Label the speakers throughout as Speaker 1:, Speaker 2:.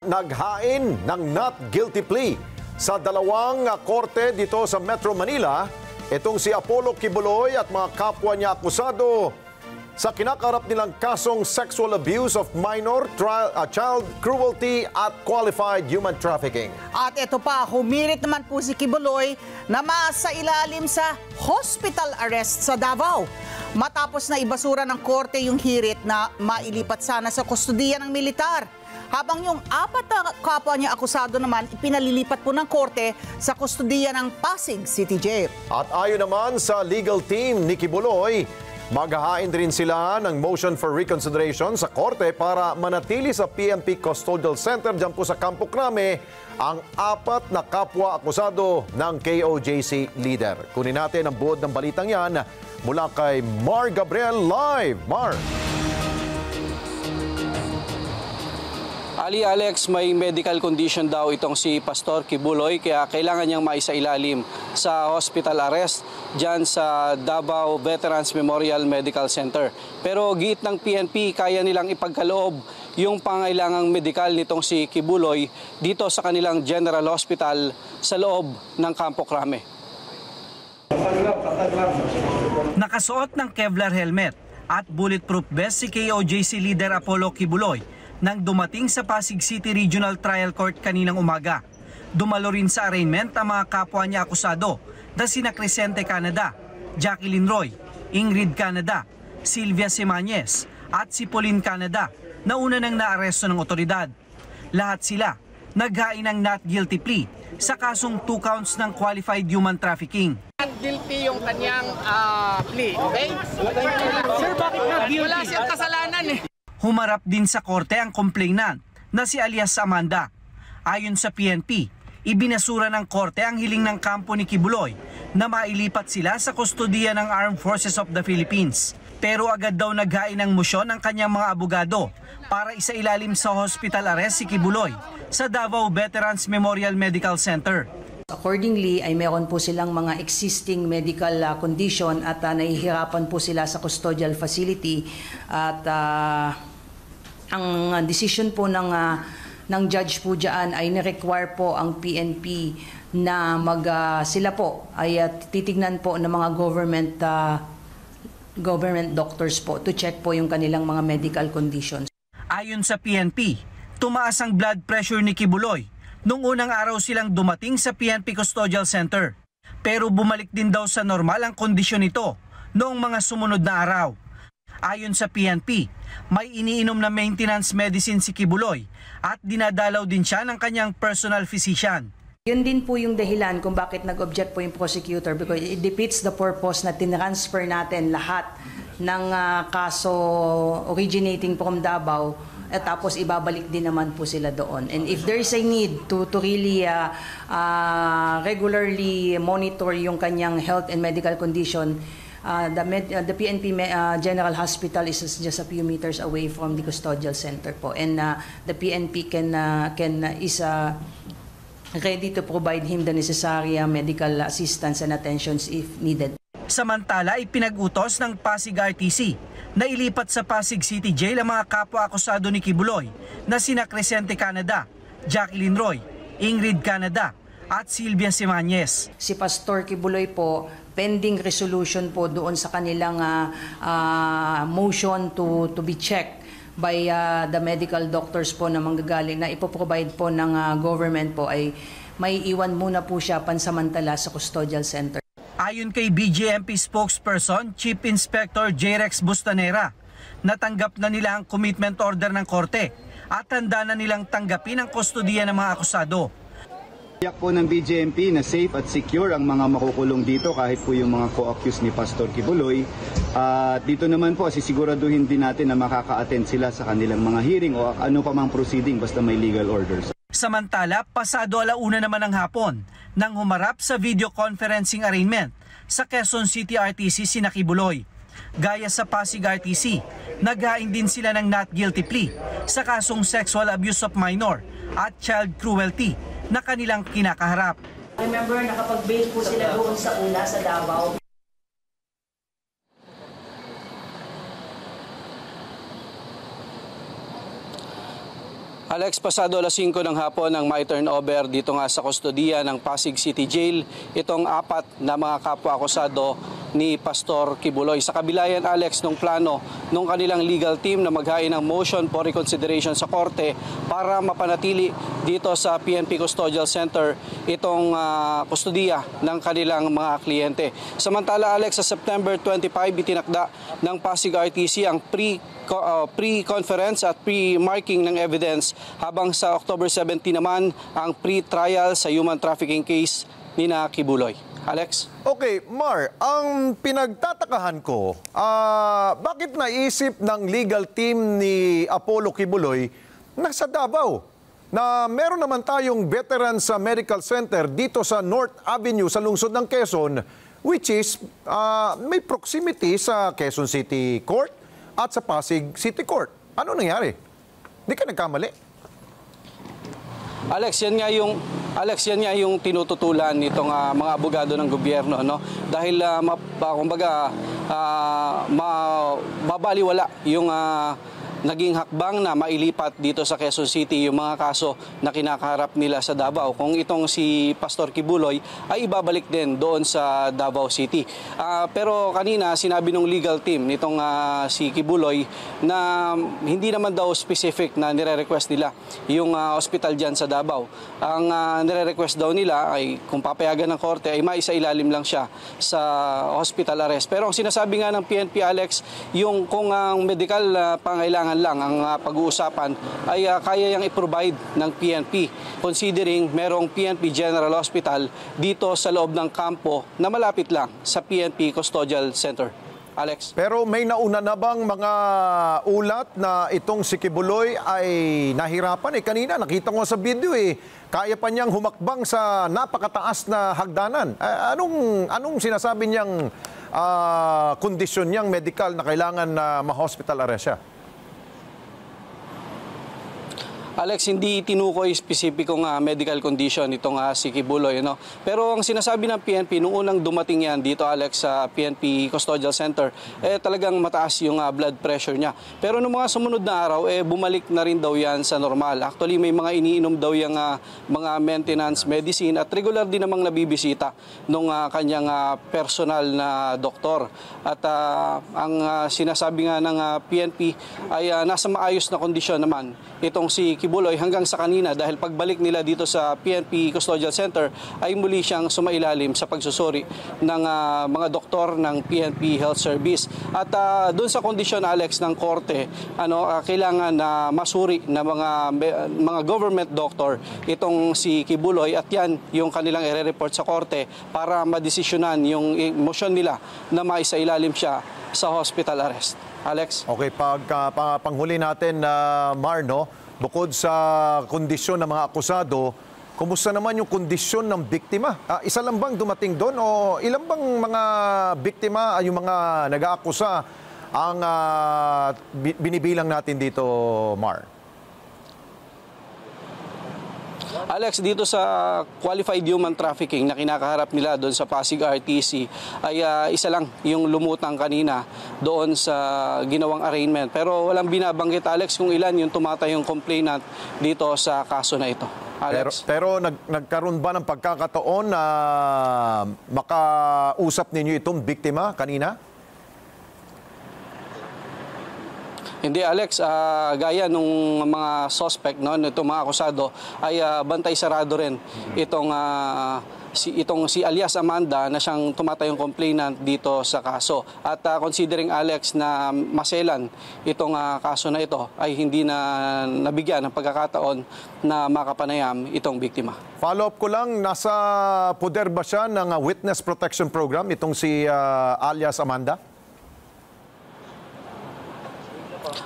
Speaker 1: Naghain ng not guilty plea sa dalawang korte dito sa Metro Manila. Itong si Apollo Kibuloy at mga kapwa niya akusado sa kinakarap nilang kasong sexual abuse of minor, child cruelty at qualified human trafficking.
Speaker 2: At ito pa, humirit naman po si Kibuloy na masa ilalim sa hospital arrest sa Davao. Matapos na ibasura ng korte yung hirit na mailipat sana sa kustudiya ng militar. Habang yung apat na kapwa niya akusado naman, ipinalilipat po ng korte sa kustudiya ng Pasig City Jail. At ayon naman sa legal team ni Kibuloy, maghahain din sila ng motion for reconsideration sa korte para manatili sa PNP Custodial Center dyan po sa Campo Crame ang apat na kapwa akusado ng KOJC leader. Kunin natin ang buod ng balitang yan mula kay Mar Gabriel live. Mar!
Speaker 3: Ali Alex, may medical condition daw itong si Pastor Kibuloy kaya kailangan niyang maisailalim sa hospital arrest dyan sa Davao Veterans Memorial Medical Center. Pero giit ng PNP, kaya nilang ipagkaloob yung pangailangang medikal nitong si Kibuloy dito sa kanilang General Hospital sa loob ng Campo Crame.
Speaker 4: Nakasuot ng Kevlar helmet at bulletproof vest si KOJC leader Apollo Kibuloy nang dumating sa Pasig City Regional Trial Court kaninang umaga. Dumalo rin sa arraignment ang mga kapwa niya akusado na sina Crescente Canada, Jacqueline Roy, Ingrid Canada, Sylvia Simañez at si Pauline Canada na una nang naaresto ng otoridad. Lahat sila naghain ng not guilty plea sa kasong 2 counts ng qualified human trafficking.
Speaker 5: Guilty yung kanyang plea, okay? Sir, bakit not guilty? Wala siyang kasalanan eh.
Speaker 4: Humarap din sa korte ang complainant na si alias Amanda. Ayon sa PNP, ibinasura ng korte ang hiling ng kampo ni Kibuloy na mailipat sila sa kustodiya ng Armed Forces of the Philippines. Pero agad daw naghain ng motion ang kanyang mga abogado para isailalim sa hospital arrest si Kibuloy sa Davao Veterans Memorial Medical Center.
Speaker 6: Accordingly, ay meron po silang mga existing medical condition at nahihirapan po sila sa custodial facility at ang decision po ng judge po dyan ay ni-require po ang PNP na sila po ay titignan po ng mga government doctors po to check po yung kanilang mga medical conditions.
Speaker 4: Ayon sa PNP, tumaas ang blood pressure ni Kibuloy nung unang araw silang dumating sa PNP Custodial Center. Pero bumalik din daw sa normal ang kondisyon nito noong mga sumunod na araw. Ayon sa PNP, may iniinom na maintenance medicine si Kibuloy at dinadalaw din siya ng kanyang personal physician.
Speaker 6: Yun din po yung dahilan kung bakit nag-object po yung prosecutor because it defeats the purpose na tinransfer natin lahat ng kaso originating from Davao at tapos ibabalik din naman po sila doon. And if there is a need to really regularly monitor yung kanyang health and medical condition, the PNP General Hospital is just a few meters away from the custodial center po, and the PNP is ready to provide him the necessary medical assistance and attentions if needed.
Speaker 4: Samantala, ipinag-utos ng Pasig RTC na ilipat sa Pasig City Jail ang mga kapwa akusado ni Kibuloy na sina Crescente Canada, Jacqueline Roy, Ingrid Canada at Sylvia Simañez.
Speaker 6: Si Pastor Kibuloy po, pending resolution po doon sa kanilang motion to be checked by the medical doctors po na manggagaling na ipoprovide po ng government po ay may iwan muna po siya pansamantala sa custodial center.
Speaker 4: Ayon kay BJMP spokesperson, Chief Inspector J-Rex Bustanera, natanggap na nila ang commitment order ng korte at handa na nilang tanggapin ang kustodiya ng mga akusado.
Speaker 7: Tiyak po ng BJMP na safe at secure ang mga makukulong dito kahit po yung mga co-accused ni Pastor Kibuloy. At dito naman po sisiguraduhin din natin na makaka-attend sila sa kanilang mga hearing o ano pa mang proceeding basta may legal orders.
Speaker 4: Samantala, pasado 1:00 naman ng hapon nang humarap sa video conferencing arraignment sa Quezon City RTC sina Kibuloy. Gaya sa Pasig RTC, naghain din sila ng not guilty plea sa kasong sexual abuse of minor at child cruelty na kanilang kinakaharap.
Speaker 6: Remember, nakapag-bail po sila doon sa una sa Davao.
Speaker 3: Alex, pasado alas 5 ng hapon ang may turnover dito nga sa kustodiya ng Pasig City Jail itong 4 na mga kapwa-akusado ni Pastor Kibuloy. Sa kabilayan, Alex, nung plano nung kanilang legal team na maghain ng motion for reconsideration sa korte para mapanatili dito sa PNP Custodial Center itong kustodiya ng kanilang mga kliyente. Samantala, Alex, sa September 25, itinakda ng Pasig RTC ang pre-conference at pre-marking ng evidence, habang sa October 17 naman ang pre-trial sa human trafficking case ni na Kibuloy. Alex?
Speaker 1: Okay, Mar, ang pinagtatakahan ko, bakit naisip ng legal team ni Apollo Kibuloy na sa Davao, na meron naman tayong veteran sa medical center dito sa North Avenue sa lungsod ng Quezon, which is may proximity sa Quezon City Court at sa Pasig City Court. Ano nangyari? Di ka nagkamali?
Speaker 3: Alex, yan nga yung tinututulan nitong mga abogado ng gobyerno, no? Dahil kumbaga mabaliwala yung naging hakbang na mailipat dito sa Quezon City yung mga kaso na kinakaharap nila sa Davao. Kung itong si Pastor Kibuloy ay ibabalik din doon sa Davao City. Pero kanina sinabi ng legal team nitong si Kibuloy na hindi naman daw specific na nire-request nila yung hospital dyan sa Davao. Ang nire-request daw nila ay kung papayagan ng korte ay maisailalim lang siya sa hospital arrest. Pero ang sinasabi nga ng PNP, Alex, yung kung ang medical pangailangan lang ang pag-uusapan ay kaya yang i-provide ng PNP, considering merong PNP General Hospital dito sa loob ng kampo na malapit lang sa PNP Custodial Center. Alex?
Speaker 1: Pero may nauna na bang mga ulat na itong si Kibuloy ay nahirapan? Kanina nakita ko sa video kaya pa niyang humakbang sa napakataas na hagdanan. Anong sinasabi niyang kondisyon niyang medical na kailangan na ma-hospital arrest siya?
Speaker 3: Alex, hindi tinukoy spesipikong medical condition itong si Kibuloy, no? Pero ang sinasabi ng PNP, nung unang dumating yan dito, Alex, sa PNP Custodial Center, talagang mataas yung blood pressure niya. Pero nung mga sumunod na araw, bumalik na rin daw yan sa normal. Actually, may mga iniinom daw yung mga maintenance medicine at regular din namang nabibisita nung kanyang personal na doktor. At ang sinasabi nga ng PNP ay nasa maayos na kondisyon naman itong si Kibuloy hanggang sa kanina, dahil pagbalik nila dito sa PNP Custodial Center ay muli siyang sumailalim sa pagsusuri ng mga doktor ng PNP Health Service. At doon sa kondisyon, Alex, ng korte, kailangan na masuri na mga government doctor itong si Kibuloy, at yan yung kanilang i-report sa korte para madesisyonan yung motion nila na maisailalim siya sa hospital arrest. Alex?
Speaker 1: Okay, panghuli natin, Mar, no? Bukod sa kondisyon ng mga akusado, kumusta naman yung kondisyon ng biktima? Isa lang bang dumating doon o ilang bang mga biktima, yung mga nag-aakusa ang binibilang natin dito, Mar?
Speaker 3: Alex, dito sa qualified human trafficking na kinakaharap nila doon sa Pasig RTC ay isa lang yung lumutang kanina doon sa ginawang arraignment. Pero walang binabanggit, Alex, kung ilan yung tumatayong complainant dito sa kaso na ito. Alex?
Speaker 1: Pero nagkaroon ba ng pagkakataon na makausap ninyo itong biktima kanina?
Speaker 3: Hindi, Alex, gaya nung mga suspect, no, itong mga akusado ay bantay sarado rin itong si alias Amanda na siyang tumatayong complainant dito sa kaso. At considering, Alex, na maselan itong kaso na ito ay hindi na nabigyan ng pagkakataon na makapanayam itong biktima.
Speaker 1: Follow-up ko lang, nasa poder ba siya ng Witness Protection Program itong si alias Amanda?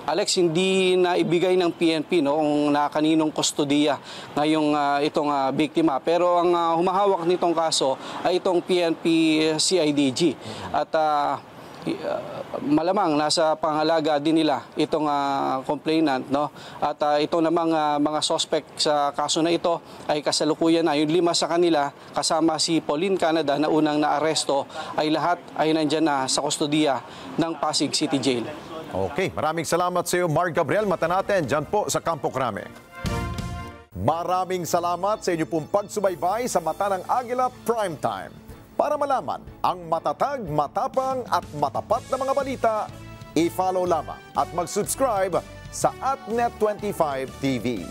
Speaker 3: Alex, hindi na ibigay ng PNP kung na kaninong kustodiya ngayong itong biktima. Pero ang humahawak nitong kaso ay itong PNP CIDG. At malamang nasa pangalaga din nila itong complainant, no? At ito namang mga suspect sa kaso na ito ay kasalukuyan na. Yung 5 sa kanila kasama si Pauline Canada na unang naaresto ay lahat ay nandyan na sa kustodiya ng Pasig City Jail.
Speaker 1: Okay, maraming salamat sa iyo, Mark Gabriel. Mata natin dyan po sa Campo Crame. Maraming salamat sa inyo pong pagsubaybay sa Mata ng Agila Primetime. Para malaman ang matatag, matapang at matapat na mga balita, i-follow lamang at mag-subscribe sa @Net25 TV.